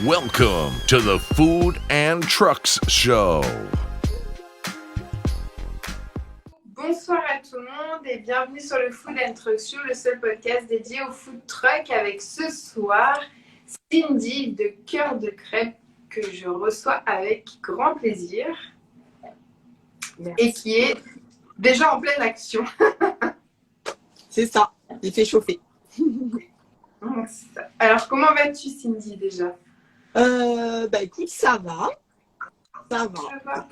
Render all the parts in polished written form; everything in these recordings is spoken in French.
Welcome to the Food and Trucks Show. Bonsoir à tout le monde et bienvenue sur le Food and Truck Show, le seul podcast dédié au food truck avec ce soir Cindy de Cœur de Crêpe que je reçois avec grand plaisir. Merci. Et qui est déjà en pleine action. C'est ça, il fait chauffer. Alors comment vas-tu Cindy déjà? Écoute, ça va. Ça va.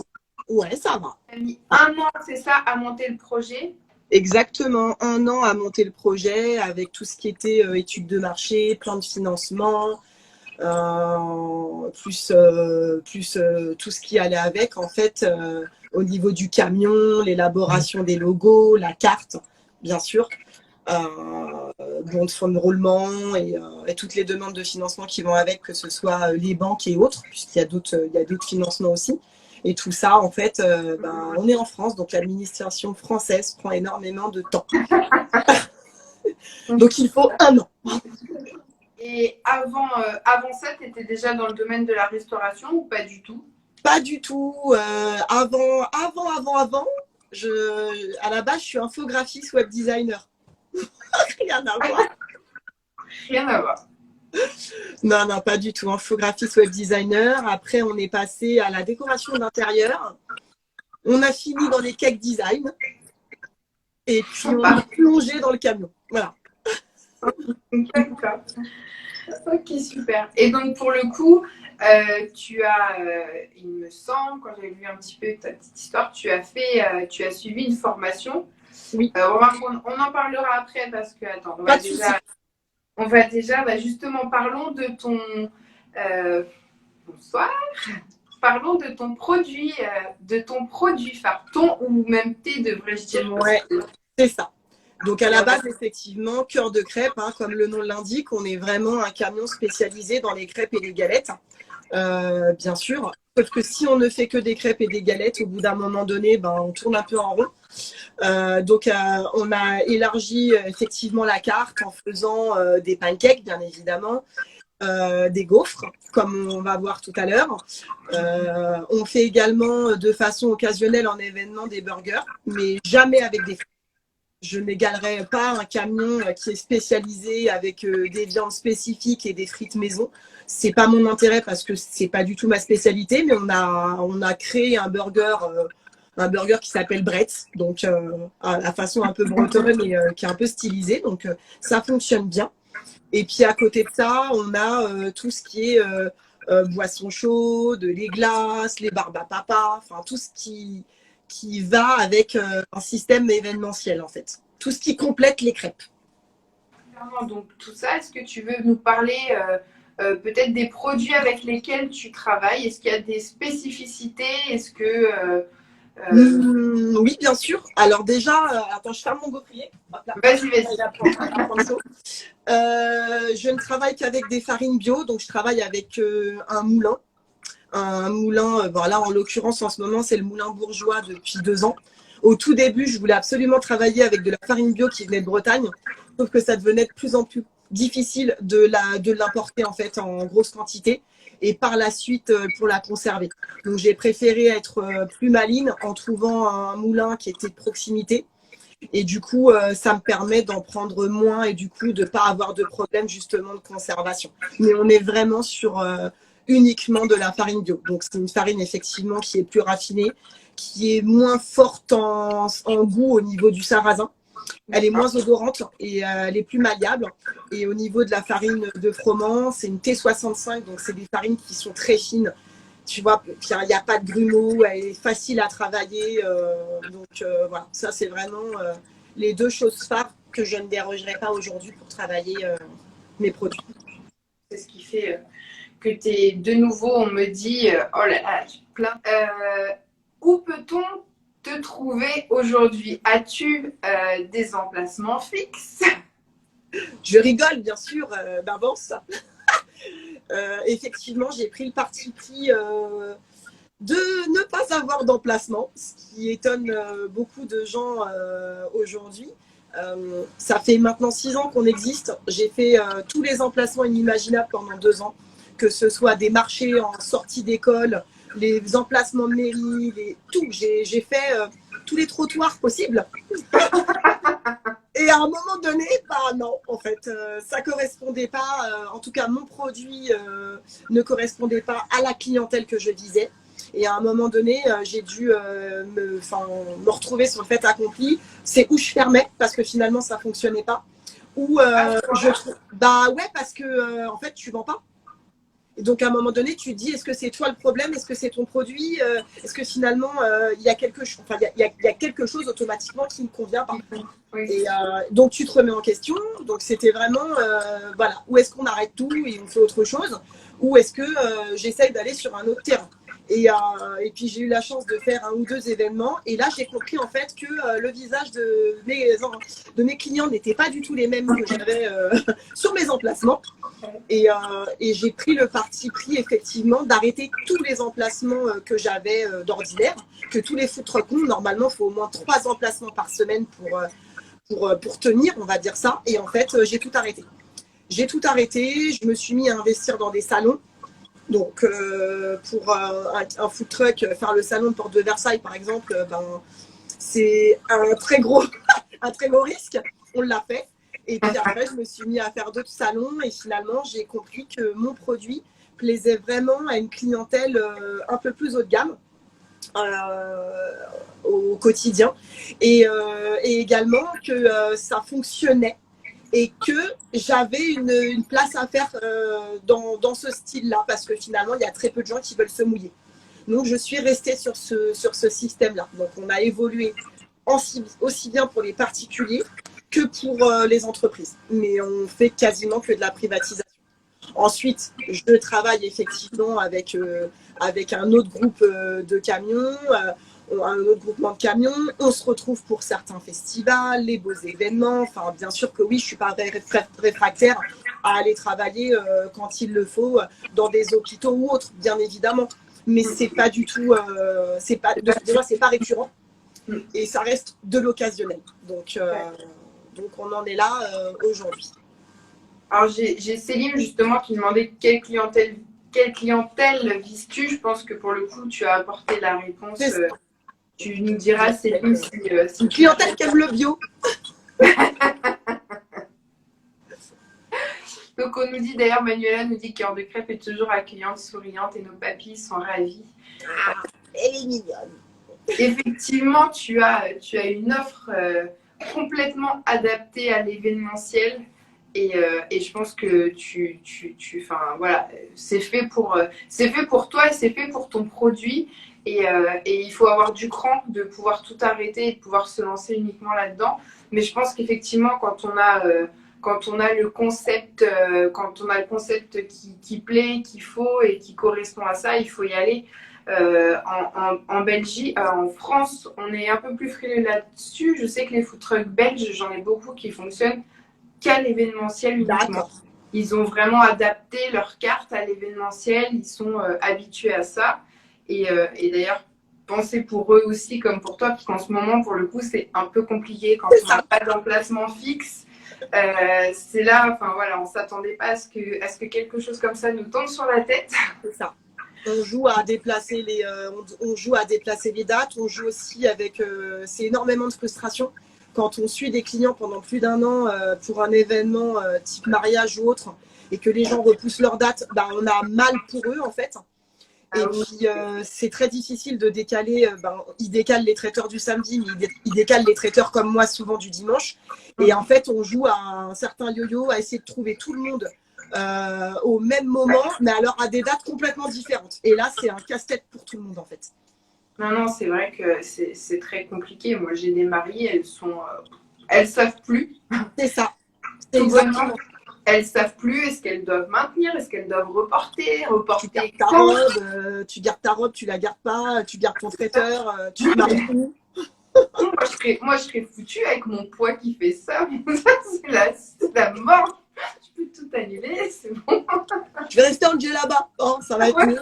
Ouais, ça va. Tu as mis un an, c'est ça, à monter le projet? Exactement, 1 an à monter le projet avec tout ce qui était études de marché, plan de financement, plus tout ce qui allait avec en fait au niveau du camion, l'élaboration des logos, la carte, bien sûr, bon de fonds de roulement et toutes les demandes de financement qui vont avec, que ce soit les banques et autres, puisqu'il y a d'autres financements aussi. Et tout ça, en fait, on est en France, donc l'administration française prend énormément de temps. Donc, il faut 1 an. Et avant ça, tu étais déjà dans le domaine de la restauration ou pas du tout? Pas du tout. Avant, à la base, je suis infographiste, web designer. Rien à voir. Rien à voir. Non, pas du tout. Infographiste, web designer. Après, on est passé à la décoration d'intérieur. On a fini dans les cake design. Et puis, on a plongé dans le camion. Voilà. D'accord. Ok, super. Et donc, pour le coup, tu as, il me semble, quand j'ai vu un petit peu ta petite histoire, tu as suivi une formation. Oui. On en parlera après parce que, attends, on va déjà justement, parlons de ton... bonsoir. Parlons de ton produit phare, ton ou même thé, devrais-je dire. Ouais, c'est ça. Donc, à la base, effectivement, Cœur de Crêpe, hein, comme le nom l'indique, on est vraiment un camion spécialisé dans les crêpes et les galettes, bien sûr. Sauf que si on ne fait que des crêpes et des galettes, au bout d'un moment donné, on tourne un peu en rond. On a élargi effectivement la carte en faisant des pancakes, bien évidemment, des gaufres, comme on va voir tout à l'heure. On fait également de façon occasionnelle en événement des burgers, mais jamais avec des frites. Je n'égalerai pas un camion qui est spécialisé avec des viandes spécifiques et des frites maison. C'est pas mon intérêt parce que c'est pas du tout ma spécialité, mais on a créé un burger qui s'appelle Bretz, donc à la façon un peu bretonne et qui est un peu stylisé, donc ça fonctionne bien. Et puis à côté de ça, on a tout ce qui est boissons chaudes, les glaces, les barbes à papa, enfin tout ce qui va avec un système événementiel en fait. Tout ce qui complète les crêpes. Donc tout ça, est-ce que tu veux nous parler peut-être des produits avec lesquels tu travailles? Est-ce qu'il y a des spécificités? Est-ce que... Oui, bien sûr. Alors déjà, attends, je ferme mon gaufrier. Vas-y. Je ne travaille qu'avec des farines bio, donc je travaille avec un moulin. Là en l'occurrence en ce moment c'est le moulin bourgeois depuis 2 ans. Au tout début je voulais absolument travailler avec de la farine bio qui venait de Bretagne, sauf que ça devenait de plus en plus difficile de l'importer en fait en grosse quantité et par la suite pour la conserver. Donc j'ai préféré être plus maligne en trouvant un moulin qui était de proximité et du coup ça me permet d'en prendre moins et du coup de ne pas avoir de problème justement de conservation. Mais on est vraiment sur uniquement de la farine bio. Donc, c'est une farine effectivement qui est plus raffinée, qui est moins forte en goût au niveau du sarrasin. Elle est moins odorante et elle est plus malléable. Et au niveau de la farine de froment, c'est une T65, donc c'est des farines qui sont très fines. Tu vois, il n'y a pas de grumeaux, elle est facile à travailler. Voilà, ça c'est vraiment les 2 choses phares que je ne dérogerai pas aujourd'hui pour travailler mes produits. C'est ce qui fait... que tu es de nouveau, on me dit, oh là là, j'ai plein. Où peut-on te trouver aujourd'hui? As-tu des emplacements fixes? Je rigole, bien sûr, d'avance. Effectivement, j'ai pris le parti pris de ne pas avoir d'emplacement, ce qui étonne beaucoup de gens aujourd'hui. Ça fait maintenant 6 ans qu'on existe. J'ai fait tous les emplacements inimaginables pendant 2 ans, que ce soit des marchés en sortie d'école, les emplacements de mairie, tout. J'ai fait tous les trottoirs possibles. Et à un moment donné, bah non, en fait, ça correspondait pas. En tout cas, mon produit ne correspondait pas à la clientèle que je visais. Et à un moment donné, j'ai dû me retrouver sur le fait accompli. C'est où je fermais parce que finalement, ça fonctionnait pas. Ou bah ouais, parce que en fait, tu vends pas. Et donc, à un moment donné, tu te dis, est-ce que c'est toi le problème? Est-ce que c'est ton produit? Est-ce que finalement, il y a quelque chose, enfin, il y a quelque chose automatiquement qui ne convient pas? Oui. Et donc, tu te remets en question. Donc, c'était vraiment, voilà, où est-ce qu'on arrête tout et on fait autre chose? Ou est-ce que j'essaye d'aller sur un autre terrain? Et puis, j'ai eu la chance de faire 1 ou 2 événements. Et là, j'ai compris en fait que le visage de mes clients n'était pas du tout les mêmes que j'avais sur mes emplacements. Et j'ai pris le parti pris effectivement d'arrêter tous les emplacements que j'avais d'ordinaire, que tous les food trucks ont. Normalement, il faut au moins 3 emplacements par semaine pour tenir, on va dire ça. Et en fait, j'ai tout arrêté. J'ai tout arrêté, je me suis mis à investir dans des salons. Donc, pour un food truck, faire le salon de Porte de Versailles, par exemple, c'est un très gros risque. On l'a fait. Et puis après, je me suis mis à faire d'autres salons et finalement, j'ai compris que mon produit plaisait vraiment à une clientèle un peu plus haut de gamme au quotidien. Et également que ça fonctionnait et que j'avais une place à faire dans ce style-là parce que finalement, il y a très peu de gens qui veulent se mouiller. Donc, je suis restée sur ce système-là. Donc, on a évolué aussi bien pour les particuliers que pour les entreprises. Mais on fait quasiment que de la privatisation. Ensuite, je travaille effectivement avec un autre groupe de camions, un autre groupement de camions. On se retrouve pour certains festivals, les beaux événements. Enfin, bien sûr que oui, je ne suis pas réfractaire à aller travailler quand il le faut dans des hôpitaux ou autres, bien évidemment. Mais c'est pas du tout, déjà, c'est pas récurrent et ça reste de l'occasionnel. Donc, on en est là aujourd'hui. Alors, j'ai Céline justement qui demandait quelle clientèle vises-tu? Je pense que pour le coup, tu as apporté la réponse. Tu nous diras, Céline, si une clientèle qui aime le bio. Donc, on nous dit d'ailleurs, Manuela nous dit que Cœur de Crêpe est toujours accueillante, souriante et nos papilles sont ravis. Elle est mignonne. Effectivement, tu as une offre complètement adaptée à l'événementiel. Et je pense que enfin voilà, c'est fait pour toi et c'est fait pour ton produit. Et il faut avoir du cran de pouvoir tout arrêter et de pouvoir se lancer uniquement là-dedans. Mais je pense qu'effectivement, quand on a le concept, qui plaît, qu'il faut et qui correspond à ça, il faut y aller. En Belgique, en France, on est un peu plus frileux là-dessus. Je sais que les food trucks belges, j'en ai beaucoup qui fonctionnent qu'à l'événementiel uniquement. Ils ont vraiment adapté leur carte à l'événementiel, ils sont habitués à ça. Et d'ailleurs, pensez pour eux aussi comme pour toi, parce qu'en ce moment, pour le coup, c'est un peu compliqué quand on n'a pas d'emplacement fixe. C'est là, enfin voilà, on ne s'attendait pas à ce que quelque chose comme ça nous tombe sur la tête. C'est ça. On joue à déplacer les dates, on joue aussi avec, c'est énormément de frustration. Quand on suit des clients pendant plus d'1 an pour un événement type mariage ou autre, et que les gens repoussent leur date, on a mal pour eux en fait. Et puis c'est très difficile de décaler, ils décalent les traiteurs du samedi, mais ils décalent les traiteurs comme moi souvent du dimanche. Et en fait, on joue à un certain yo-yo, à essayer de trouver tout le monde au même moment, mais alors à des dates complètement différentes. Et là, c'est un casse-tête pour tout le monde en fait. Non, c'est vrai que c'est très compliqué. Moi, j'ai des mariées, elles savent plus. C'est ça. C'est exactement. Elles savent plus. Est-ce qu'elles doivent maintenir? Est-ce qu'elles doivent reporter tu gardes ta robe, tu la gardes pas. Tu gardes ton traiteur, tu te maries où? Moi, je serais foutue avec mon poids qui fait ça. C'est la mort. Je peux tout annuler, c'est bon. Je vais rester en là-bas. Oh, ça va être mieux.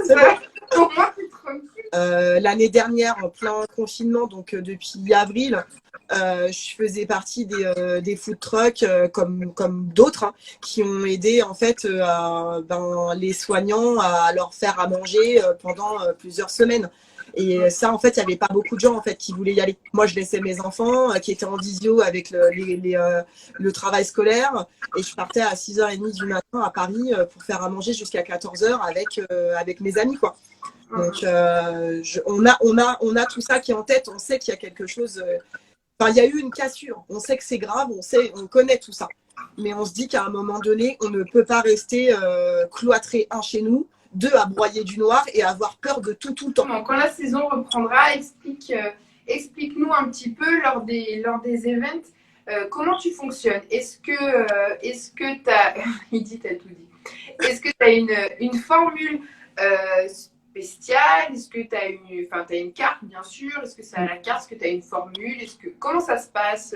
C'est bon. Pour moi, c'est tranquille. L'année dernière, en plein confinement, donc depuis avril, je faisais partie des food trucks comme d'autres hein, qui ont aidé en fait les soignants à leur faire à manger pendant plusieurs semaines. Et ça, en fait, il n'y avait pas beaucoup de gens en fait, qui voulaient y aller. Moi, je laissais mes enfants qui étaient en visio avec le travail scolaire et je partais à 6h30 du matin à Paris pour faire à manger jusqu'à 14h avec mes amis, quoi. Donc, on a tout ça qui est en tête. On sait qu'il y a quelque chose. Enfin, il y a eu une cassure. On sait que c'est grave. On connaît tout ça. Mais on se dit qu'à un moment donné, on ne peut pas rester cloîtré chez nous, 2 à broyer du noir et avoir peur de tout le temps. Quand la saison reprendra, explique-nous un petit peu lors des events comment tu fonctionnes. Est-ce que tu as il dit t'as tout dit. Est-ce que tu as une formule spéciale? Est-ce que tu as une carte, bien sûr? Est-ce que c'est à la carte? Est-ce que tu as une formule? Comment ça se passe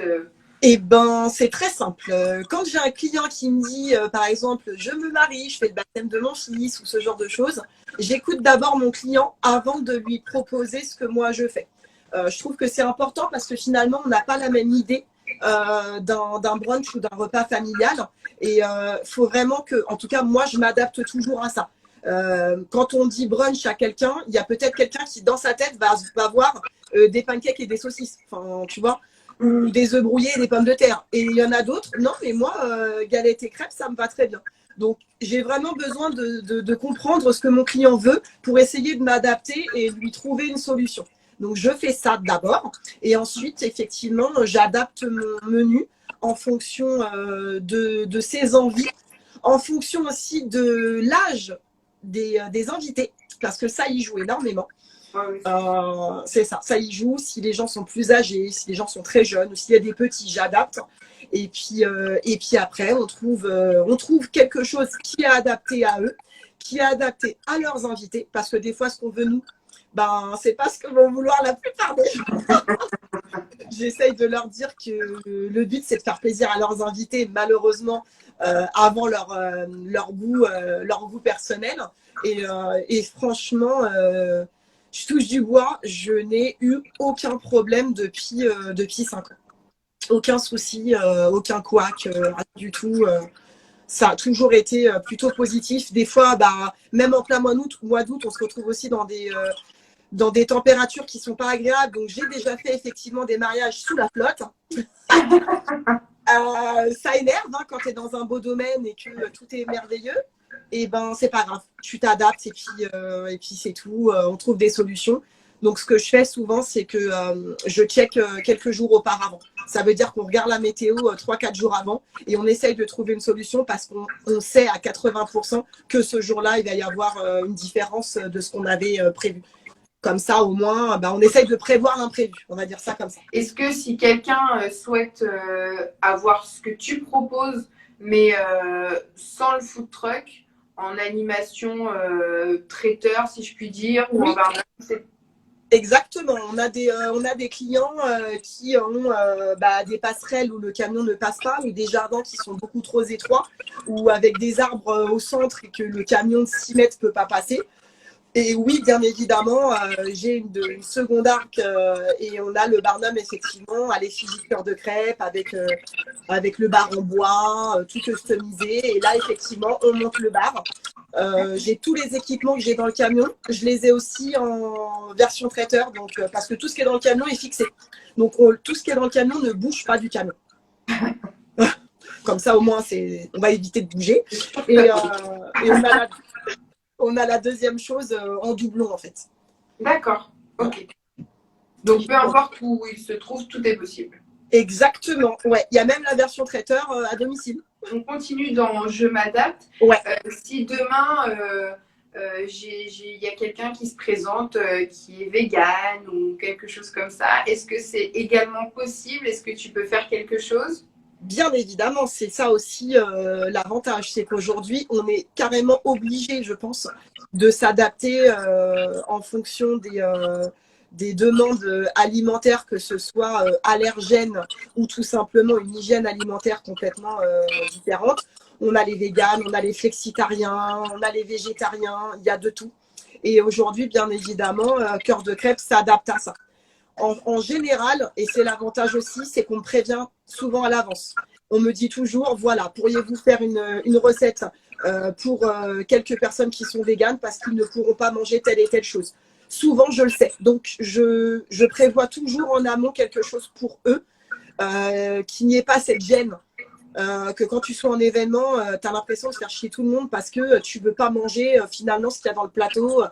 Eh ben, c'est très simple. Quand j'ai un client qui me dit, par exemple, je me marie, je fais le baptême de mon fils ou ce genre de choses, j'écoute d'abord mon client avant de lui proposer ce que moi je fais. Je trouve que c'est important parce que finalement, on n'a pas la même idée d'un brunch ou d'un repas familial. Et faut vraiment que, en tout cas, moi, je m'adapte toujours à ça. Quand on dit brunch à quelqu'un, il y a peut-être quelqu'un qui, dans sa tête, va voir des pancakes et des saucisses. Enfin, tu vois, ou des œufs brouillés et des pommes de terre. Et il y en a d'autres, non, mais moi, galettes et crêpes, ça me va très bien. Donc, j'ai vraiment besoin de comprendre ce que mon client veut pour essayer de m'adapter et lui trouver une solution. Donc, je fais ça d'abord. Et ensuite, effectivement, j'adapte mon menu en fonction de ses envies, en fonction aussi de l'âge des invités, parce que ça y joue énormément. C'est ça y joue. Si les gens sont plus âgés, si les gens sont très jeunes, ou s'il y a des petits, j'adapte. Et puis après, on trouve quelque chose qui est adapté à eux, qui est adapté à leurs invités, parce que des fois, ce qu'on veut nous, c'est pas ce que vont vouloir la plupart des gens. J'essaye de leur dire que le but, c'est de faire plaisir à leurs invités, malheureusement, avant leur goût personnel. Et franchement, je touche du bois, je n'ai eu aucun problème depuis 5 ans. Aucun souci, aucun couac, rien du tout. Ça a toujours été plutôt positif. Des fois, même en plein mois d'août, on se retrouve aussi dans des températures qui ne sont pas agréables. Donc, j'ai déjà fait effectivement des mariages sous la flotte. Ça énerve hein, quand tu es dans un beau domaine et que tout est merveilleux. Et c'est pas grave, tu t'adaptes et puis c'est tout, on trouve des solutions. Donc ce que je fais souvent, c'est que je check quelques jours auparavant. Ça veut dire qu'on regarde la météo 3-4 jours avant et on essaye de trouver une solution parce qu'on sait à 80% que ce jour-là, il va y avoir une différence de ce qu'on avait prévu. Comme ça, au moins, on essaye de prévoir l'imprévu. On va dire ça comme ça. Est-ce que si quelqu'un souhaite avoir ce que tu proposes, mais sans le food truck, en animation traiteur, si je puis dire, ou oui. en barman, Exactement. On a des clients qui ont des passerelles où le camion ne passe pas, ou des jardins qui sont beaucoup trop étroits, ou avec des arbres au centre et que le camion de 6 mètres ne peut pas passer. Et oui, bien évidemment, j'ai une seconde arc et on a le barnum, effectivement, à l'effigie de cœur de crêpe avec le bar en bois, tout customisé. Et là, effectivement, on monte le bar. J'ai tous les équipements que j'ai dans le camion. Je les ai aussi en version traiteur, donc, parce que tout ce qui est dans le camion est fixé. Donc, tout ce qui est dans le camion ne bouge pas du camion. Comme ça, au moins, on va éviter de bouger. Et on a la deuxième chose en doublon, en fait. D'accord, ok. Donc, peu importe où il se trouve, tout est possible. Exactement, ouais. Il y a même la version traiteur à domicile. On continue dans Je m'adapte. Ouais. Si demain, il y a quelqu'un qui se présente, qui est vegan ou quelque chose comme ça, est-ce que c'est également possible? Est-ce que tu peux faire quelque chose? Bien évidemment, c'est ça aussi l'avantage, c'est qu'aujourd'hui, on est carrément obligé, je pense, de s'adapter en fonction des demandes alimentaires, que ce soit allergènes ou tout simplement une hygiène alimentaire complètement différente. On a les véganes, on a les flexitariens, on a les végétariens, il y a de tout. Et aujourd'hui, bien évidemment, Cœur de Crêpe s'adapte à ça. en général, et c'est l'avantage aussi, c'est qu'on me prévient souvent à l'avance. On me dit toujours, voilà, pourriez-vous faire une recette pour quelques personnes qui sont véganes parce qu'ils ne pourront pas manger telle et telle chose. Souvent, je le sais. Donc, je prévois toujours en amont quelque chose pour eux, qu'il n'y ait pas cette gêne. Que quand tu sois en événement, tu as l'impression de faire chier tout le monde parce que tu ne veux pas manger finalement ce qu'il y a dans le plateau.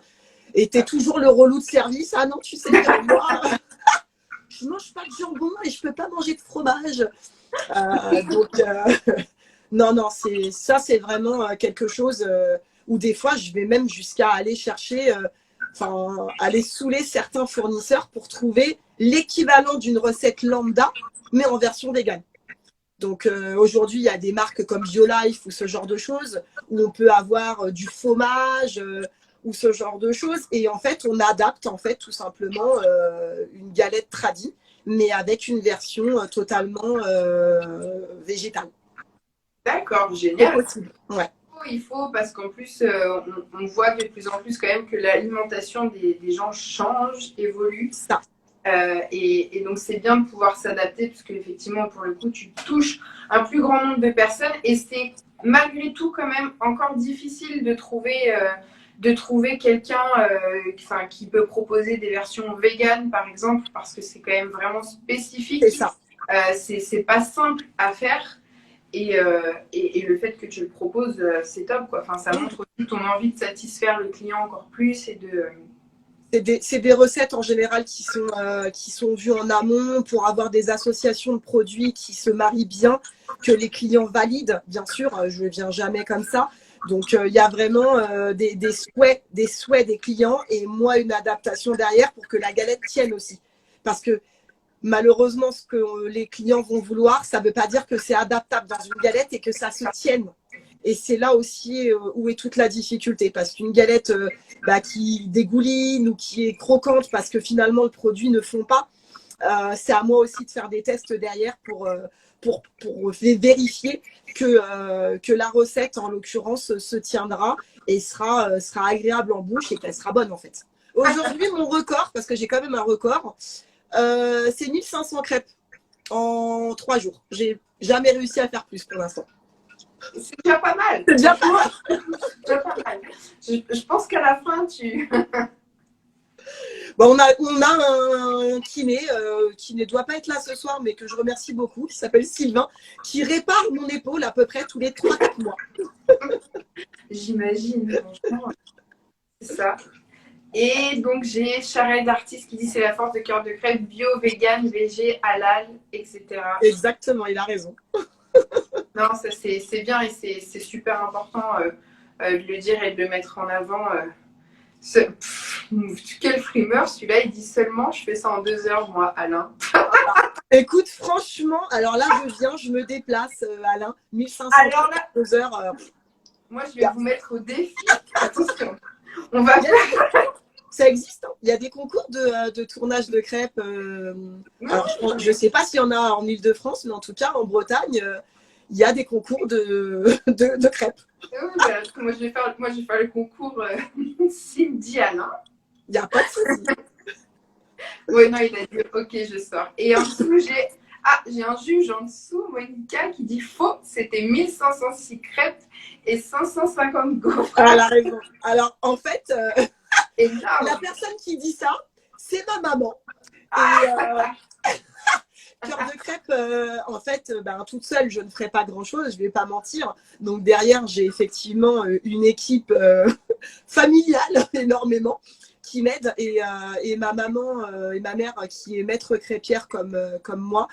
Et tu es toujours le relou de service. Ah non, tu sais, moi, je ne mange pas de jambon et je ne peux pas manger de fromage. Non, c'est vraiment quelque chose où des fois, je vais même jusqu'à aller chercher, aller saouler certains fournisseurs pour trouver l'équivalent d'une recette lambda, mais en version végane. Donc aujourd'hui, il y a des marques comme BioLife ou ce genre de choses où on peut avoir du fromage ou ce genre de choses. Et en fait, on adapte en fait tout simplement une galette tradie, mais avec une version totalement végétale. D'accord, génial. Ouais. Il faut, parce qu'en plus, on voit de plus en plus quand même que l'alimentation des gens change, évolue. Ça. Et donc, c'est bien de pouvoir s'adapter, parce qu'effectivement, pour le coup, tu touches un plus grand nombre de personnes. Et c'est malgré tout quand même encore difficile de trouver quelqu'un qui peut proposer des versions véganes, par exemple, parce que c'est quand même vraiment spécifique. C'est ça. C'est pas simple à faire. Et le fait que tu le proposes, c'est top, quoi. Enfin, ça montre aussi ton envie de satisfaire le client encore plus et de... C'est des recettes en général qui sont vues en amont pour avoir des associations de produits qui se marient bien, que les clients valident. Bien sûr, je ne viens jamais comme ça. Donc, il y a vraiment des souhaits des clients et moi, une adaptation derrière pour que la galette tienne aussi. Parce que malheureusement, ce que les clients vont vouloir, ça ne veut pas dire que c'est adaptable dans une galette et que ça se tienne. Et c'est là aussi où est toute la difficulté. Parce qu'une galette qui dégouline ou qui est croquante parce que finalement le produit ne fond pas, c'est à moi aussi de faire des tests derrière pour vérifier que la recette, en l'occurrence, se tiendra et sera agréable en bouche et qu'elle sera bonne en fait. Aujourd'hui, mon record, parce que j'ai quand même un record, c'est 1500 crêpes en 3 jours. J'ai jamais réussi à faire plus pour l'instant. C'est déjà pas mal. C'est déjà pas mal. Déjà pas mal. Je pense qu'à la fin, tu... Bon, on a un kiné qui ne doit pas être là ce soir, mais que je remercie beaucoup, qui s'appelle Sylvain, qui répare mon épaule à peu près tous les 3-4 mois. J'imagine, franchement. C'est ça. Et donc, j'ai Charelle d'Artiste qui dit c'est la force de Cœur de Crêpe, bio, vegan, végé, halal, etc. Exactement, il a raison. Non, ça c'est bien et c'est super important de le dire et de le mettre en avant. Quel frimeur, celui-là, il dit seulement je fais ça en 2 heures, moi, Alain. Écoute, franchement, alors là, je me déplace, Alain, 1500 alors là, 2 heures. Moi, je vais vous mettre au défi. Attention, on va faire. Ça existe, hein. Il y a des concours de tournage de crêpes. Alors, je ne sais pas s'il y en a en Ile-de-France, mais en tout cas, en Bretagne, il y a des concours de crêpes. Oui, bah, moi, je vais faire le concours Cindy Alain. Il n'y a pas de souci. Oui, non, il a dit ok, je sors. Et en dessous, j'ai un juge en dessous, Monica, qui dit faux. C'était 1506 crêpes et 550 gaufres. Elle a raison. Alors, en fait, la personne qui dit ça, c'est ma maman. Et Cœur de Crêpe, en fait, toute seule, je ne ferai pas grand-chose, je ne vais pas mentir. Donc, derrière, j'ai effectivement une équipe familiale énormément qui m'aide. Et ma maman et ma mère, qui est maître crêpière comme moi,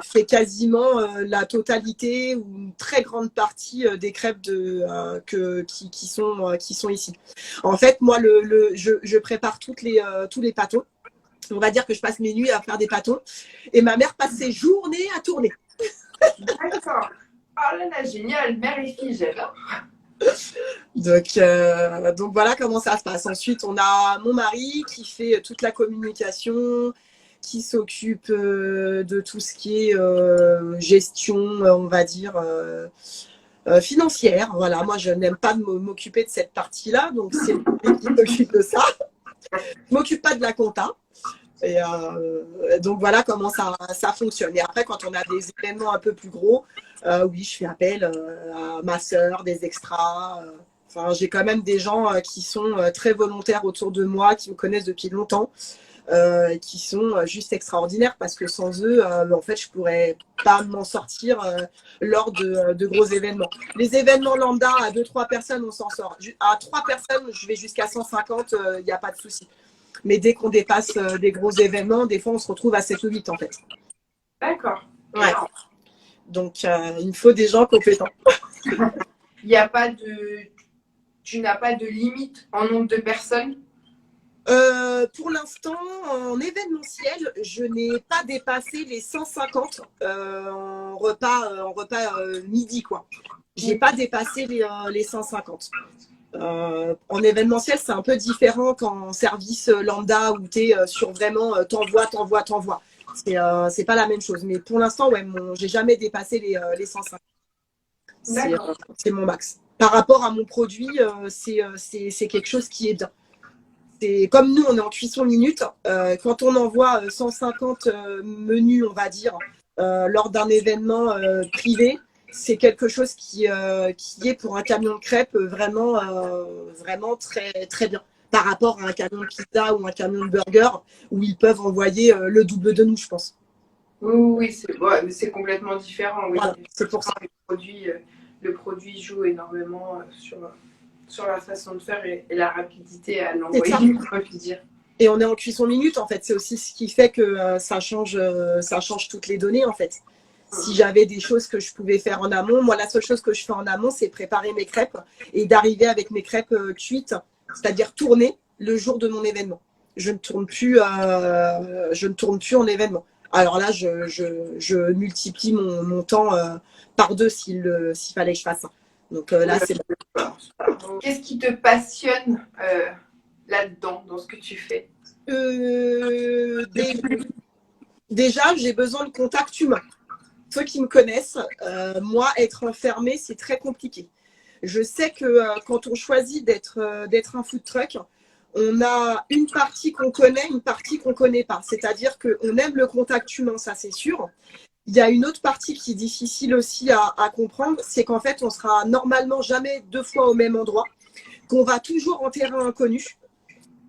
fait quasiment la totalité ou une très grande partie des crêpes qui sont ici. En fait, moi, je prépare tous les pâtons. On va dire que je passe mes nuits à faire des pâtons. Et ma mère passe ses journées à tourner. D'accord. Oh là là, génial. Mère et fille, j'adore. Donc voilà comment ça se passe. Ensuite, on a mon mari qui fait toute la communication, qui s'occupe de tout ce qui est gestion, on va dire, financière. Voilà, moi, je n'aime pas m'occuper de cette partie-là, donc c'est lui qui s'occupe de ça. Je ne m'occupe pas de la compta. Et donc voilà comment ça fonctionne. Et après, quand on a des événements un peu plus gros, oui, je fais appel à ma sœur, des extras. Enfin, j'ai quand même des gens qui sont très volontaires autour de moi, qui me connaissent depuis longtemps, qui sont juste extraordinaires parce que sans eux, en fait, je pourrais pas m'en sortir lors de gros événements. Les événements lambda à 2-3 personnes, on s'en sort. À 3 personnes, je vais jusqu'à 150, il n'y a pas de souci. Mais dès qu'on dépasse des gros événements, des fois, on se retrouve à 7 ou 8 en fait. D'accord. Ouais. Donc, il me faut des gens compétents. Il n'y a pas de... Tu n'as pas de limite en nombre de personnes? Pour l'instant, en événementiel, je n'ai pas dépassé les 150 en repas midi, quoi. J'ai pas dépassé les 150. En événementiel, c'est un peu différent qu'en service lambda où tu es sur vraiment t'envoies. C'est pas la même chose. Mais pour l'instant, ouais, j'ai jamais dépassé les 150. C'est mon max. Par rapport à mon produit, c'est quelque chose qui est bien. Comme nous, on est en cuisson minute. Quand on envoie 150 menus, on va dire, lors d'un événement privé, c'est quelque chose qui est pour un camion de crêpes vraiment très, très bien. Par rapport à un camion de pizza ou un camion de burger, où ils peuvent envoyer le double de nous, je pense. Oui, c'est complètement différent. Oui. Voilà, c'est pour ça. Le produit joue énormément sur la façon de faire et la rapidité à l'envoyer, on peut dire. Et on est en cuisson minute, en fait. C'est aussi ce qui fait que ça change toutes les données, en fait. Si j'avais des choses que je pouvais faire en amont, moi, la seule chose que je fais en amont, c'est préparer mes crêpes et d'arriver avec mes crêpes cuites, c'est-à-dire tourner le jour de mon événement. Je ne tourne plus en événement. Alors là, je multiplie mon temps par 2 s'il fallait que je fasse ça. Donc là, c'est bon. Qu'est-ce qui te passionne là-dedans, dans ce que tu fais? Déjà, j'ai besoin de contact humain. Ceux qui me connaissent, moi, être enfermée, c'est très compliqué. Je sais que quand on choisit d'être un food truck, on a une partie qu'on connaît, une partie qu'on ne connaît pas. C'est-à-dire qu'on aime le contact humain, ça c'est sûr. Il y a une autre partie qui est difficile aussi à comprendre, c'est qu'en fait, on sera normalement jamais 2 fois au même endroit, qu'on va toujours en terrain inconnu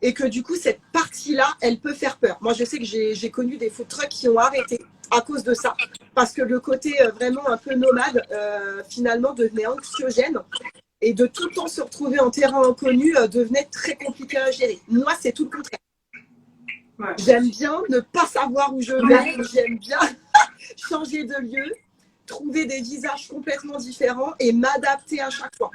et que du coup, cette partie-là, elle peut faire peur. Moi, je sais que j'ai connu des food trucks qui ont arrêté à cause de ça, parce que le côté vraiment un peu nomade, finalement, devenait anxiogène et de tout le temps se retrouver en terrain inconnu devenait très compliqué à gérer. Moi, c'est tout le contraire. Ouais. J'aime bien ne pas savoir où je vais, j'aime bien changer de lieu, trouver des visages complètement différents et m'adapter à chaque fois.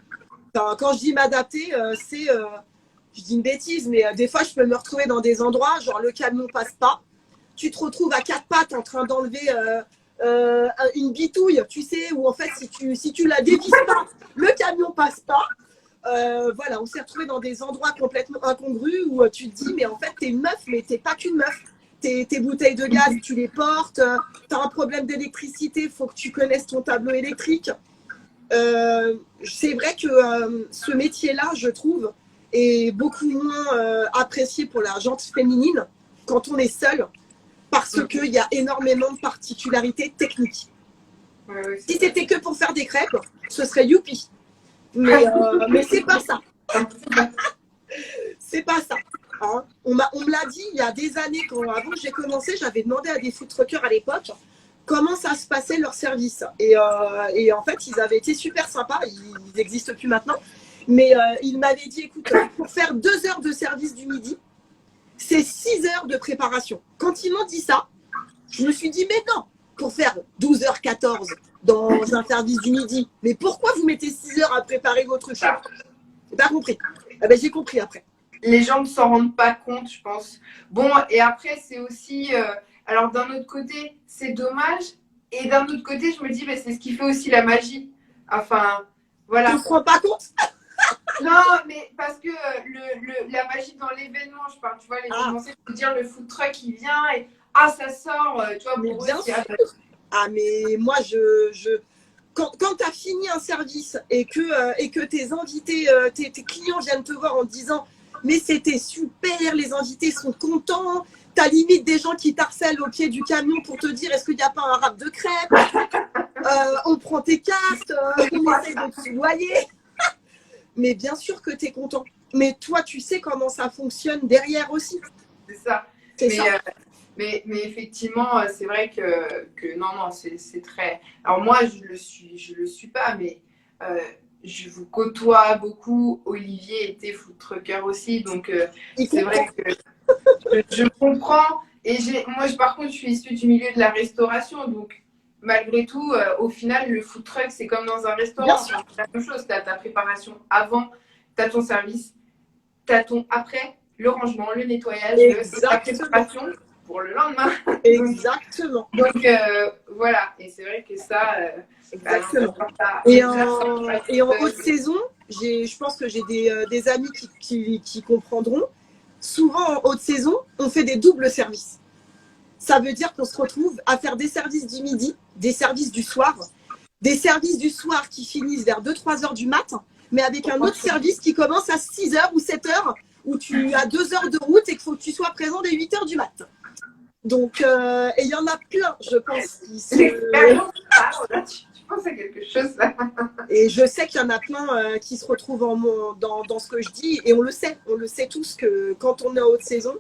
Enfin, quand je dis m'adapter, je dis une bêtise, mais des fois, je peux me retrouver dans des endroits, genre le camion passe pas, tu te retrouves à 4 pattes en train d'enlever une bitouille, tu sais, où en fait, si tu la dévises pas, le camion passe pas. Voilà, on s'est retrouvé dans des endroits complètement incongrus où tu te dis, mais en fait, t'es une meuf, mais t'es pas qu'une meuf. Tes bouteilles de gaz, tu les portes, t'as un problème d'électricité, il faut que tu connaisses ton tableau électrique. C'est vrai que ce métier-là, je trouve, est beaucoup moins apprécié pour la gente féminine quand on est seul, parce qu'il y a énormément de particularités techniques. Ouais, si c'était que pour faire des crêpes, ce serait youpi. Mais c'est pas ça. C'est pas ça. Hein. On me l'a dit il y a des années, avant que j'ai commencé, j'avais demandé à des food truckers à l'époque comment ça se passait leur service. Et en fait, ils avaient été super sympas. Ils n'existent plus maintenant. Mais ils m'avaient dit, écoute, pour faire 2 heures de service du midi, c'est 6 heures de préparation. Quand ils m'ont dit ça, je me suis dit, mais non, pour faire 12h14 dans un service du midi, mais pourquoi vous mettez 6 heures à préparer votre chose? J'ai pas compris. Ah ben, j'ai compris après. Les gens ne s'en rendent pas compte, je pense. Bon, et après, c'est aussi... alors, d'un autre côté, c'est dommage. Et d'un autre côté, je me dis, c'est ce qui fait aussi la magie. Enfin, voilà. Tu ne te rends pas compte? Non, mais parce que la magie dans l'événement, je parle, tu vois, l'événementiel, je veux dire, le food truck, il vient et ça sort, tu vois, mais pour bien eux, sûr. Mais moi, quand tu as fini un service et que tes invités, tes clients viennent te voir en te disant Mais c'était super, les invités sont contents. T'as limite des gens qui t'harcèlent au pied du camion pour te dire est-ce qu'il n'y a pas un rap de crêpes, on prend tes cartes, on essaie de te soudoyer. Mais bien sûr que tu es content. Mais toi, tu sais comment ça fonctionne derrière aussi. C'est ça. C'est ça. Mais effectivement, c'est vrai que non, c'est très. Alors moi, je le suis pas, mais je vous côtoie beaucoup. Olivier était food trucker aussi, donc c'est vrai que je comprends. Et moi, par contre, je suis issue du milieu de la restauration, donc malgré tout, au final, le food truck, c'est comme dans un restaurant. C'est la même chose. Tu as ta préparation avant, tu as ton service, tu as ton après, le rangement, le nettoyage, la préparation pour le lendemain. Exactement. Donc voilà, et c'est vrai que ça. Exactement. Et en haute saison, je pense que j'ai des amis qui comprendront. Souvent en haute saison, on fait des doubles services. Ça veut dire qu'on se retrouve à faire des services du midi, des services du soir qui finissent vers 2-3 heures du matin, mais avec un autre service qui commence à 6 heures ou 7 heures, où tu as 2 heures de route et qu'il faut que tu sois présent dès 8 heures du matin. Donc, et il y en a plein, je pense, qui se... Tu penses à quelque chose là. Et je sais qu'il y en a plein qui se retrouvent dans ce que je dis, et on le sait tous que quand on est en haute saison,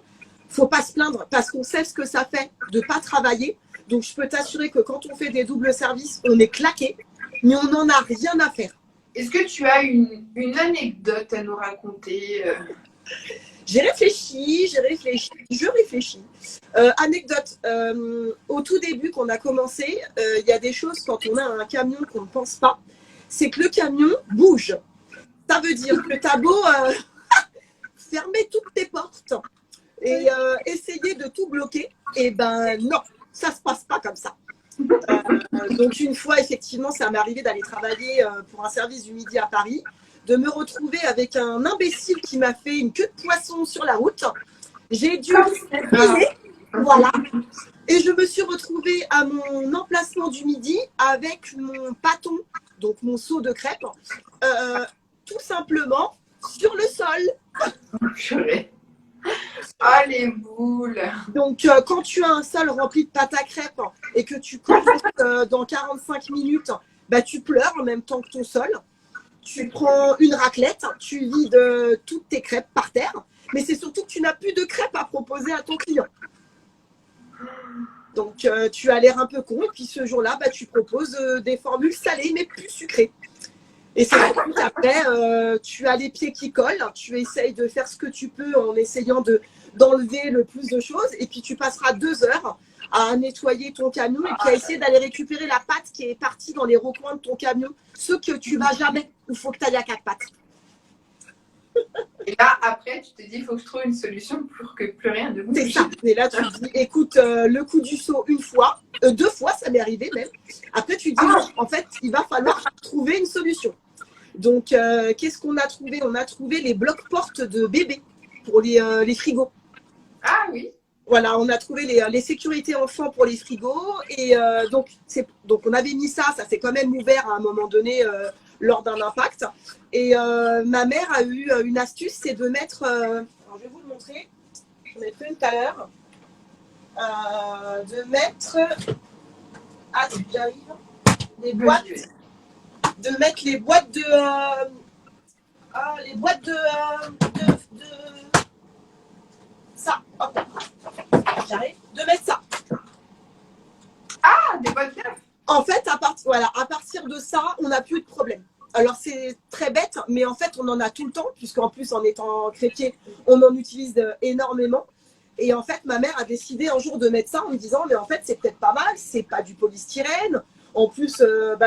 faut pas se plaindre parce qu'on sait ce que ça fait de pas travailler. Donc, je peux t'assurer que quand on fait des doubles services, on est claqué, mais on n'en a rien à faire. Est-ce que tu as une anecdote à nous raconter J'ai réfléchi, je réfléchis. Anecdote, au tout début qu'on a commencé, il y a des choses quand on a un camion qu'on ne pense pas, c'est que le camion bouge. Ça veut dire que tu as beau fermer toutes tes portes et essayer de tout bloquer, et ben non, ça se passe pas comme ça. Donc une fois, effectivement, ça m'est arrivé d'aller travailler pour un service du midi à Paris, de me retrouver avec un imbécile qui m'a fait une queue de poisson sur la route. J'ai dû payer, voilà. Et je me suis retrouvée à mon emplacement du midi avec mon pâton, donc mon seau de crêpes, tout simplement sur le sol. Ah, les boules! Donc, quand tu as un sol rempli de pâte à crêpes et que tu commences dans 45 minutes, bah, tu pleures en même temps que ton sol. Tu prends une raclette, tu vides toutes tes crêpes par terre, mais c'est surtout que tu n'as plus de crêpes à proposer à ton client. Donc, tu as l'air un peu con et puis ce jour-là, bah, tu proposes des formules salées mais plus sucrées. Et c'est surtout qu'après, tu as les pieds qui collent, tu essayes de faire ce que tu peux en essayant d'enlever le plus de choses et puis tu passeras 2 heures à nettoyer ton camion et puis à essayer d'aller récupérer la pâte qui est partie dans les recoins de ton camion, ce que tu vas jamais, il faut que tu ailles à 4 pattes. Et là, après, tu te dis, il faut que je trouve une solution pour que plus rien ne bouge. C'est ça. Et là, tu te dis, écoute, le coup du seau une fois, 2 fois, ça m'est arrivé même. Après, tu te dis, en fait, il va falloir trouver une solution. Donc, qu'est-ce qu'on a trouvé? On a trouvé les blocs-portes de bébé pour les frigos. Ah oui. Voilà, on a trouvé les sécurités enfants pour les frigos. Et donc, on avait mis ça s'est quand même ouvert à un moment donné lors d'un impact. Et ma mère a eu une astuce, c'est de mettre, alors je vais vous le montrer, j'en ai fait une tout à l'heure, de mettre, j'arrive, des boîtes, de mettre les boîtes de ça, hop, j'arrive, de mettre ça. Ah, des boîtes neuves. En fait, à partir de ça, on n'a plus de problème. Alors, c'est très bête, mais en fait, on en a tout le temps, puisqu'en plus, en étant crêpier, on en utilise énormément. Et en fait, ma mère a décidé un jour de mettre ça en me disant, mais en fait, c'est peut-être pas mal, c'est pas du polystyrène. En plus,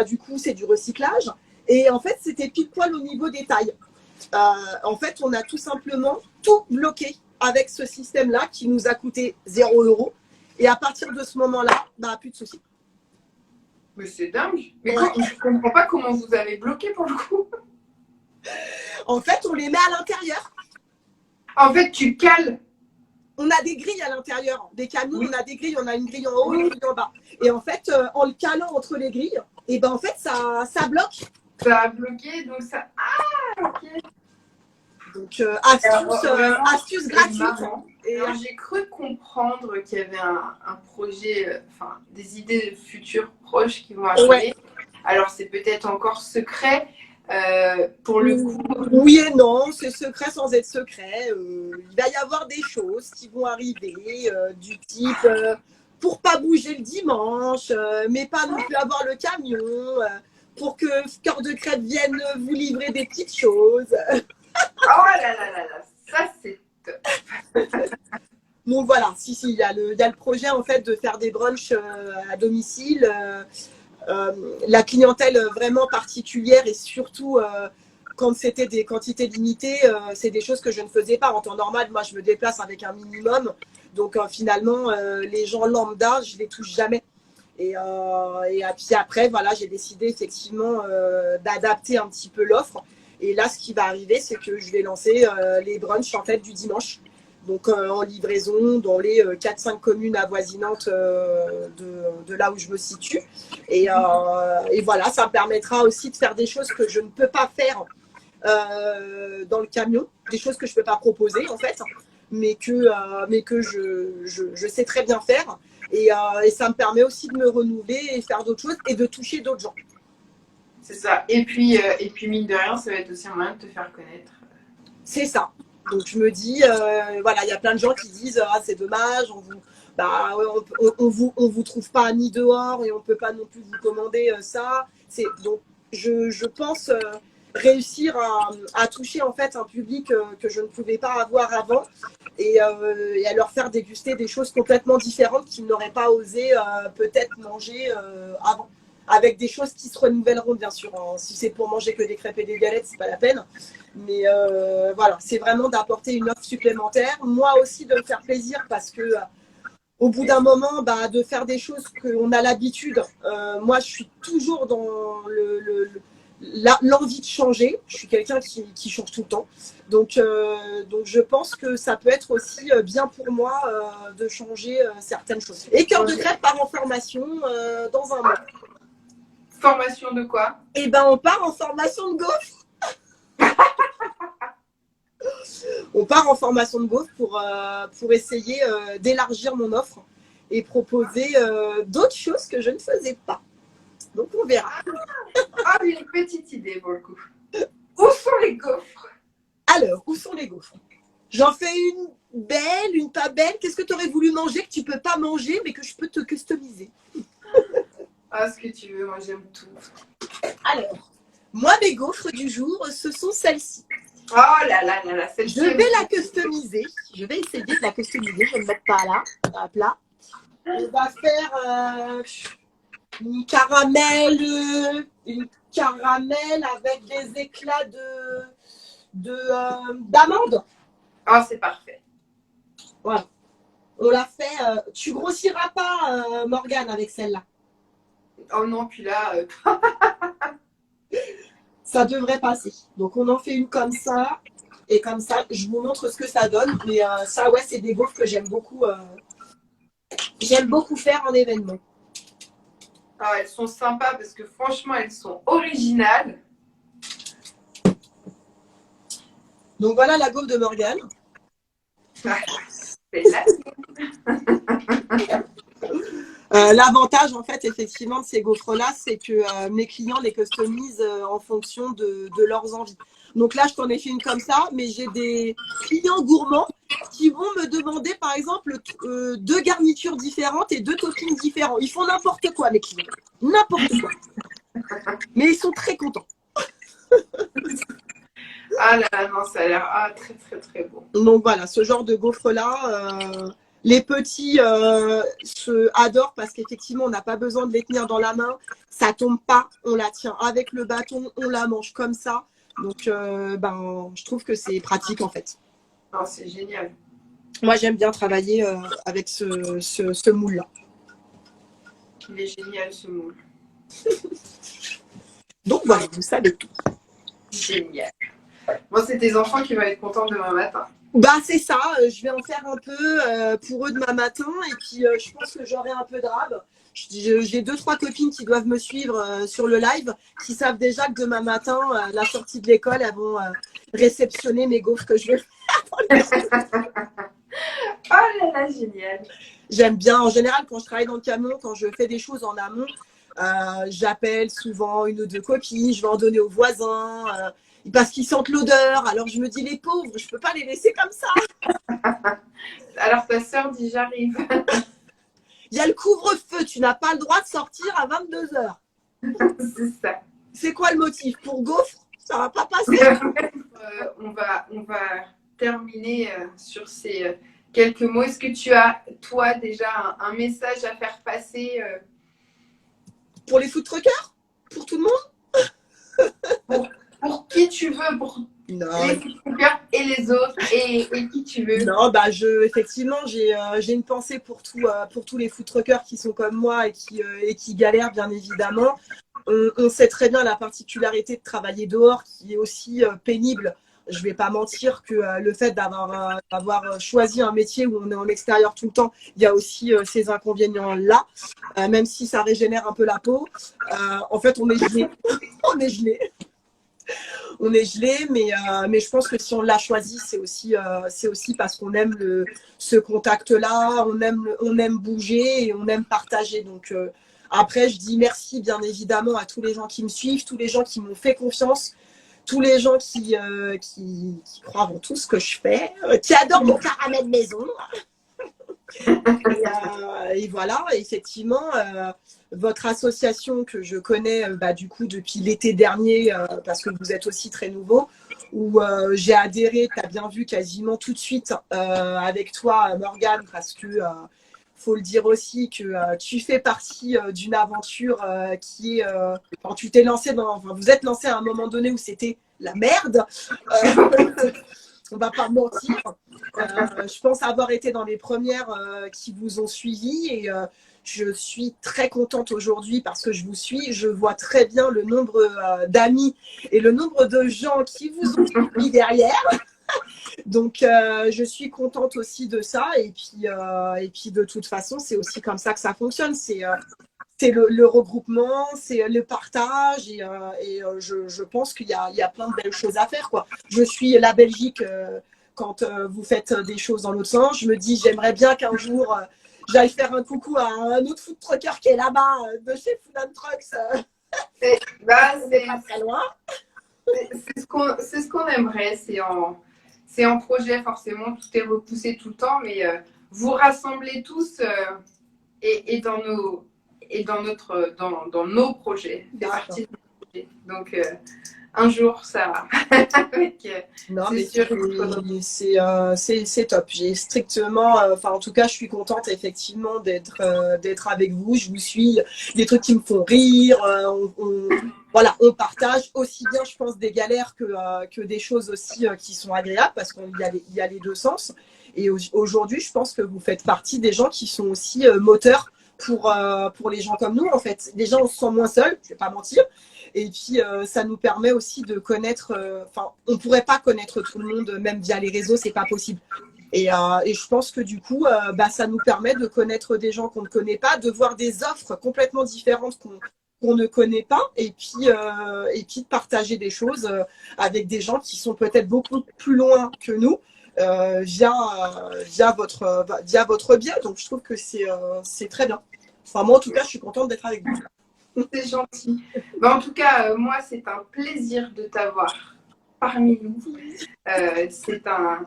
du coup, c'est du recyclage. Et en fait, c'était pile poil au niveau des tailles. En fait, on a tout simplement tout bloqué avec ce système-là qui nous a coûté 0 €. Et à partir de ce moment-là, plus de soucis. Mais c'est dingue. Mais je ne comprends pas comment vous avez bloqué pour le coup. En fait, on les met à l'intérieur. En fait, tu cales. On a des grilles à l'intérieur. Des camions, on a des grilles. On a une grille en haut, une grille en bas. Et en fait, en le calant entre les grilles, et ben en fait, ça bloque. Ça a bloqué, donc ça... Ah, ok. Donc, Vraiment, astuce c'est gratuite. marrant. Et, Alors, j'ai cru comprendre qu'il y avait un projet, enfin, des idées de futurs proches qui vont arriver. Ouais. Alors, c'est peut-être encore secret. Pour le coup, oui et non, c'est secret sans être secret. Il va y avoir des choses qui vont arriver du type pour pas bouger le dimanche, mais pas non plus avoir le camion, pour que Cœur de Crêpe vienne vous livrer des petites choses. oh là là là là, ça c'est top. Donc voilà, si, il y a le projet en fait de faire des brunchs à domicile. La clientèle vraiment particulière et surtout quand c'était des quantités limitées, c'est des choses que je ne faisais pas. En temps normal, moi, je me déplace avec un minimum. Donc, finalement, les gens lambda, je ne les touche jamais. Et puis après, voilà, j'ai décidé effectivement d'adapter un petit peu l'offre. Et là, ce qui va arriver, c'est que je vais lancer les brunchs en fait, du dimanche. Donc, en livraison dans les 4-5 communes avoisinantes de là où je me situe. Et voilà, ça me permettra aussi de faire des choses que je ne peux pas faire dans le camion, des choses que je ne peux pas proposer en fait, mais que je sais très bien faire. Et ça me permet aussi de me renouveler et faire d'autres choses et de toucher d'autres gens. C'est ça. Et puis, mine de rien, ça va être aussi un moyen de te faire connaître. C'est ça. Donc je me dis, voilà, il y a plein de gens qui disent ah c'est dommage, on vous trouve pas amis dehors et on peut pas non plus vous commander ça. Donc je pense réussir à toucher en fait un public que je ne pouvais pas avoir avant et à leur faire déguster des choses complètement différentes qu'ils n'auraient pas osé peut-être manger avant. Avec des choses qui se renouvelleront, bien sûr. Hein. Si c'est pour manger que des crêpes et des galettes, c'est pas la peine. Mais voilà, c'est vraiment d'apporter une offre supplémentaire. Moi aussi, de me faire plaisir parce que au bout d'un moment, de faire des choses qu'on a l'habitude. Moi, je suis toujours dans l'envie de changer. Je suis quelqu'un qui change tout le temps. Donc, je pense que ça peut être aussi bien pour moi de changer certaines choses. Et Cœur de Crêpe part en formation dans un mois. Formation de quoi? Eh ben, on part en formation de gaufres. On part en formation de gaufres pour essayer d'élargir mon offre et proposer d'autres choses que je ne faisais pas. Donc, on verra. Ah, une petite idée pour le coup. Où sont les gaufres? Alors, où sont les gaufres? J'en fais une belle, une pas belle. Qu'est-ce que tu aurais voulu manger que tu ne peux pas manger mais que je peux te customiser? Ah, ce que tu veux, moi j'aime tout. Alors, moi, mes gaufres du jour, ce sont celles-ci. Oh là là là là, Je vais la customiser. Je vais essayer de la customiser. Je vais me mettre pas là, à plat. On va faire une caramel avec des éclats d'amande. Ah, c'est parfait. Voilà. On l'a fait. Tu grossiras pas, Morgane, avec celle-là. Oh non, puis là, Ça devrait passer. Donc, on en fait une comme ça. Et comme ça, je vous montre ce que ça donne. Mais ça, ouais, c'est des gaufres que j'aime beaucoup. J'aime beaucoup faire en événement. ah, elles sont sympas parce que franchement, elles sont originales. Donc, voilà la gaufre de Morgane. C'est là. L'avantage, en fait, effectivement, de ces gaufres-là, c'est que mes clients les customisent en fonction de leurs envies. Donc là, je t'en ai fait une comme ça, mais j'ai des clients gourmands qui vont me demander, par exemple, 2 garnitures différentes et 2 toppings différents. Ils font n'importe quoi, mes clients. N'importe quoi. Mais ils sont très contents. Ah là là, non, ça a l'air très très très bon. Donc voilà, ce genre de gaufres-là, les petits se adorent parce qu'effectivement, on n'a pas besoin de les tenir dans la main. Ça tombe pas, on la tient avec le bâton, on la mange comme ça. Donc, je trouve que c'est pratique en fait. Non, c'est génial. Moi, j'aime bien travailler avec ce moule-là. Il est génial ce moule. Donc voilà, vous savez tout. Génial. Moi, c'est tes enfants qui vont être contents demain matin. C'est ça, je vais en faire un peu pour eux demain matin et puis je pense que j'aurai un peu de rab. J'ai 2-3 copines qui doivent me suivre sur le live qui savent déjà que demain matin, la sortie de l'école, réceptionner mes gaufres que je veux. Oh là là, génial. J'aime bien, en général, quand je travaille dans le camion, quand je fais des choses en amont, j'appelle souvent une ou deux copines, je vais en donner aux voisins, parce qu'ils sentent l'odeur. Alors je me dis, les pauvres, je peux pas les laisser comme ça. Alors ta sœur dit j'arrive. Il y a le couvre-feu, tu n'as pas le droit de sortir à 22h. C'est ça. C'est quoi le motif? Pour gaufres? Ça va pas passer. On va terminer sur ces quelques mots. Est-ce que tu as, toi, déjà un message à faire passer Pour les food truckers? Pour tout le monde? pour qui tu veux, pour Non. les food truckers et les autres, et qui tu veux? Non, bah effectivement, j'ai une pensée pour tous les food truckers qui sont comme moi et qui galèrent, bien évidemment. On sait très bien la particularité de travailler dehors qui est aussi pénible. Je ne vais pas mentir que le fait d'avoir choisi un métier où on est en extérieur tout le temps, il y a aussi ces inconvénients-là, même si ça régénère un peu la peau. En fait, on est gelé. On est gelé. On est gelé, mais je pense que si on l'a choisi, c'est aussi parce qu'on aime ce contact-là, on aime bouger et on aime partager. Donc, après, je dis merci, bien évidemment, à tous les gens qui me suivent, tous les gens qui m'ont fait confiance, tous les gens qui croient en tout ce que je fais, qui adorent mon caramel maison. Et voilà, effectivement, votre association que je connais du coup depuis l'été dernier, parce que vous êtes aussi très nouveau, où j'ai adhéré, tu as bien vu, quasiment tout de suite avec toi, Morgane, parce que faut le dire aussi que tu fais partie d'une aventure qui est. Quand tu t'es lancé vous êtes lancé à un moment donné où c'était la merde. On va pas mentir. Je pense avoir été dans les premières qui vous ont suivi et je suis très contente aujourd'hui parce que je vous suis. Je vois très bien le nombre d'amis et le nombre de gens qui vous ont suivi derrière. Donc, je suis contente aussi de ça. Et puis de toute façon, c'est aussi comme ça que ça fonctionne. C'est le regroupement, c'est le partage. Et je pense qu'il y a plein de belles choses à faire, quoi. Je suis la Belgique quand vous faites des choses dans l'autre sens. Je me dis, j'aimerais bien qu'un jour, j'aille faire un coucou à un autre food trucker qui est là-bas, de chez Food and Trucks. C'est pas très loin. ce qu'on aimerait. C'est en projet, forcément, tout est repoussé tout le temps, mais vous rassemblez tous et dans nos projets, fait partie de nos projets. Donc, un jour, ça non, mais c'est top. J'ai strictement, en tout cas, je suis contente effectivement d'être avec vous. Je vous suis, des trucs qui me font rire. Voilà, on partage aussi bien, je pense, des galères que des choses aussi qui sont agréables parce qu'il y a les deux sens. Et aujourd'hui, je pense que vous faites partie des gens qui sont aussi moteurs pour les gens comme nous, en fait. Déjà, on se sent moins seul, je ne vais pas mentir. Et puis, ça nous permet aussi de connaître... on ne pourrait pas connaître tout le monde, même via les réseaux, c'est pas possible. Et je pense que du coup, ça nous permet de connaître des gens qu'on ne connaît pas, de voir des offres complètement différentes qu'on ne connaît pas, et puis de partager des choses avec des gens qui sont peut-être beaucoup plus loin que nous, via votre biais. Donc, je trouve que c'est très bien. Enfin, moi, en tout cas, je suis contente d'être avec vous. C'est gentil. En tout cas, moi, c'est un plaisir de t'avoir parmi nous. C'est un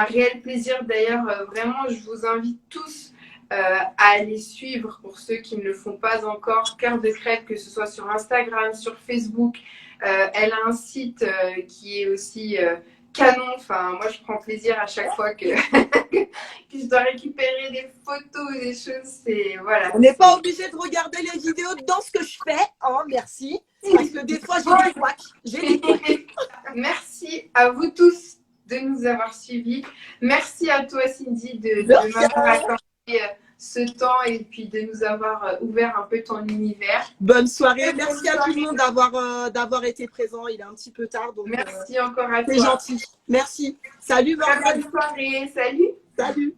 réel plaisir. D'ailleurs, vraiment, je vous invite tous à aller suivre, pour ceux qui ne le font pas encore, Cœur de Crêpe, que ce soit sur Instagram, sur Facebook. Elle a un site qui est aussi canon. Enfin, moi, je prends plaisir à chaque fois que je dois récupérer des photos, des choses. Voilà. On n'est pas obligé de regarder les vidéos dans ce que je fais. Oh, merci. Parce que des fois, j'ai des couacs. Merci à vous tous de nous avoir suivis. Merci à toi, Cindy, de m'avoir accordé ce temps et puis de nous avoir ouvert un peu ton univers. Bonne soirée. Merci à tout le monde d'avoir été présent. Il est un petit peu tard. Donc, merci encore à toi. C'est gentil. Merci. Salut, Morgane. Bonne soirée. Salut. Salut.